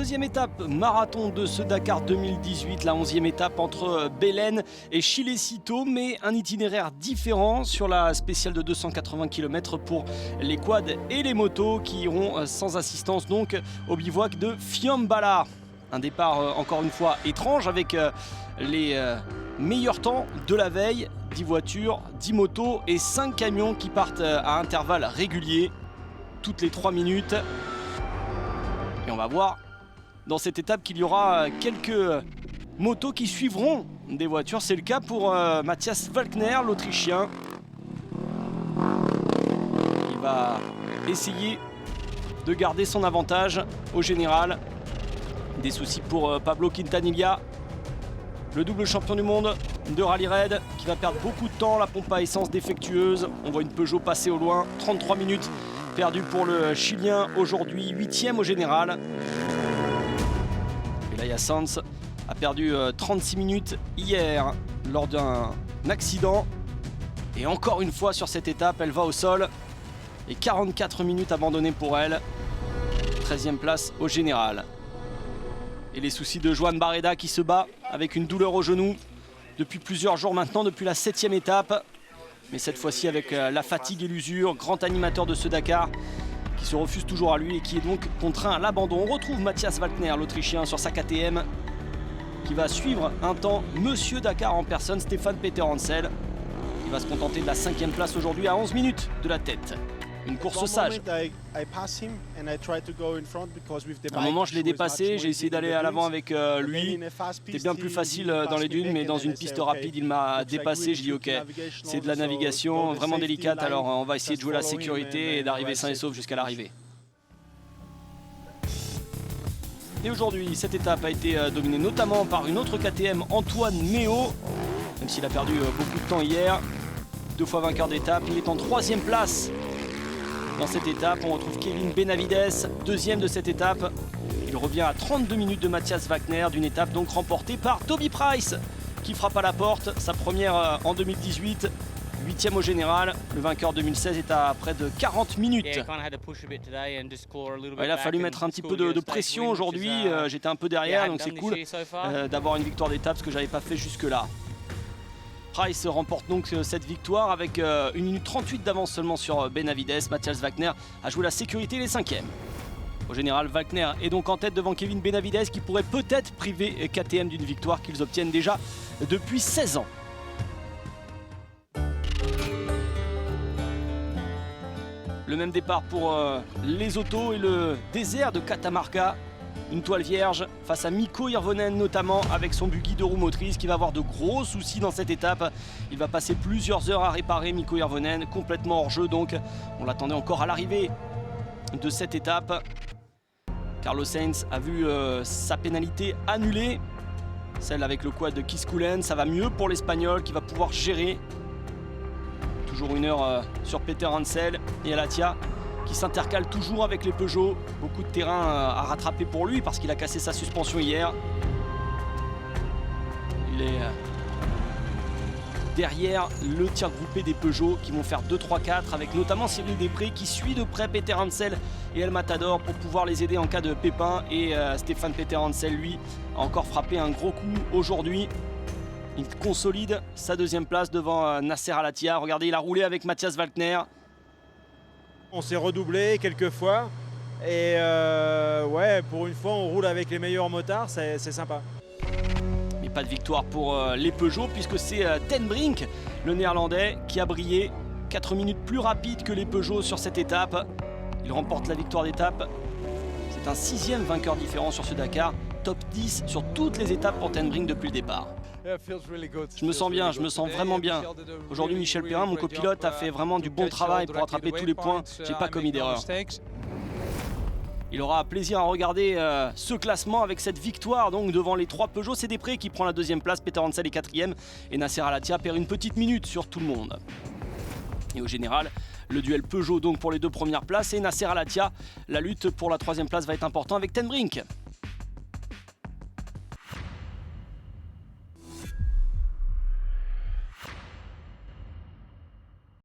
Deuxième étape marathon de ce Dakar 2018, la 11e étape entre Belen et Chilecito, mais un itinéraire différent sur la spéciale de 280 km pour les quads et les motos qui iront sans assistance donc au bivouac de Fiambala. Un départ encore une fois étrange avec les meilleurs temps de la veille, 10 voitures, 10 motos et 5 camions qui partent à intervalles réguliers toutes les 3 minutes. Et on va voir dans cette étape qu'il y aura quelques motos qui suivront des voitures. C'est le cas pour Matthias Walkner, l'Autrichien. Il va essayer de garder son avantage au général. Des soucis pour Pablo Quintanilla, le double champion du monde de Rallye Raid, qui va perdre beaucoup de temps, la pompe à essence défectueuse. On voit une Peugeot passer au loin, 33 minutes perdues pour le Chilien aujourd'hui, 8e au général. Pelaya Sanz a perdu 36 minutes hier lors d'un accident. Et encore une fois sur cette étape, elle va au sol. Et 44 minutes abandonnées pour elle. 13e place au général. Et les soucis de Joan Barreda qui se bat avec une douleur au genou depuis plusieurs jours maintenant, depuis la 7e étape. Mais cette fois-ci avec la fatigue et l'usure, grand animateur de ce Dakar qui se refuse toujours à lui et qui est donc contraint à l'abandon. On retrouve Matthias Walkner, l'Autrichien, sur sa KTM qui va suivre un temps Monsieur Dakar en personne, Stefan Peter Hansel. Il va se contenter de la 5e place aujourd'hui à 11 minutes de la tête. Une course sage. À un moment, je l'ai dépassé, j'ai essayé d'aller à l'avant avec lui. C'était bien plus facile dans les dunes, mais dans une piste rapide, il m'a dépassé. J'ai dit ok, c'est de la navigation vraiment délicate, alors on va essayer de jouer la sécurité et d'arriver sain et sauf jusqu'à l'arrivée. Et aujourd'hui, cette étape a été dominée notamment par une autre KTM, Antoine Méo, même s'il a perdu beaucoup de temps hier. 2 fois vainqueur d'étape, il est en 3e place. Dans cette étape, on retrouve Kevin Benavides, 2e de cette étape. Il revient à 32 minutes de Matthias Walkner, d'une étape donc remportée par Toby Price, qui frappe à la porte, sa première en 2018, 8e au général. Le vainqueur 2016 est à près de 40 minutes. Il a fallu mettre un petit peu de pression aujourd'hui, j'étais un peu derrière, donc c'est cool d'avoir une victoire d'étape, ce que je n'avais pas fait jusque-là. Price remporte donc cette victoire avec 1 minute 38 d'avance seulement sur Benavides. Matthias Walkner a joué la sécurité, les 5e. Au général, Walkner est donc en tête devant Kevin Benavides qui pourrait peut-être priver KTM d'une victoire qu'ils obtiennent déjà depuis 16 ans. Le même départ pour les autos et le désert de Catamarca. Une toile vierge face à Mikko Hirvonen notamment avec son buggy de roue motrice qui va avoir de gros soucis dans cette étape. Il va passer plusieurs heures à réparer Mikko Hirvonen, complètement hors jeu donc. On l'attendait encore à l'arrivée de cette étape. Carlos Sainz a vu sa pénalité annulée. Celle avec le quad de Kiskoulen, ça va mieux pour l'Espagnol qui va pouvoir gérer. Toujours une heure sur Peter Hansel et Alatia, qui s'intercale toujours avec les Peugeot. Beaucoup de terrain à rattraper pour lui parce qu'il a cassé sa suspension hier. Il est derrière le tir groupé des Peugeot qui vont faire 2-3-4 avec notamment Cyril Després qui suit de près Peter Hansel et El Matador pour pouvoir les aider en cas de pépin. Et Stéphane Peter Hansel, lui, a encore frappé un gros coup aujourd'hui. Il consolide sa 2e place devant Nasser Al-Attiyah. Regardez, il a roulé avec Matthias Walkner. On s'est redoublé quelques fois et ouais, pour une fois on roule avec les meilleurs motards, c'est sympa. Mais pas de victoire pour les Peugeot puisque c'est Ten Brink, le néerlandais, qui a brillé 4 minutes plus rapide que les Peugeot sur cette étape. Il remporte la victoire d'étape. C'est un 6e vainqueur différent sur ce Dakar. Top 10 sur toutes les étapes pour Ten Brink depuis le départ. Je me sens bien, je me sens vraiment bien. Aujourd'hui, Michel Perrin, mon copilote, a fait vraiment du bon travail pour rattraper tous les points. J'ai pas commis d'erreur. Il aura plaisir à regarder ce classement avec cette victoire donc devant les 3 Peugeot. C'est Després qui prend la 2e place, Peter Hansel est 4e et Nasser Al-Attiyah perd une petite minute sur tout le monde. Et au général, le duel Peugeot donc pour les 2 premières places et Nasser Al-Attiyah, la lutte pour la 3e place va être importante avec Ten Brink.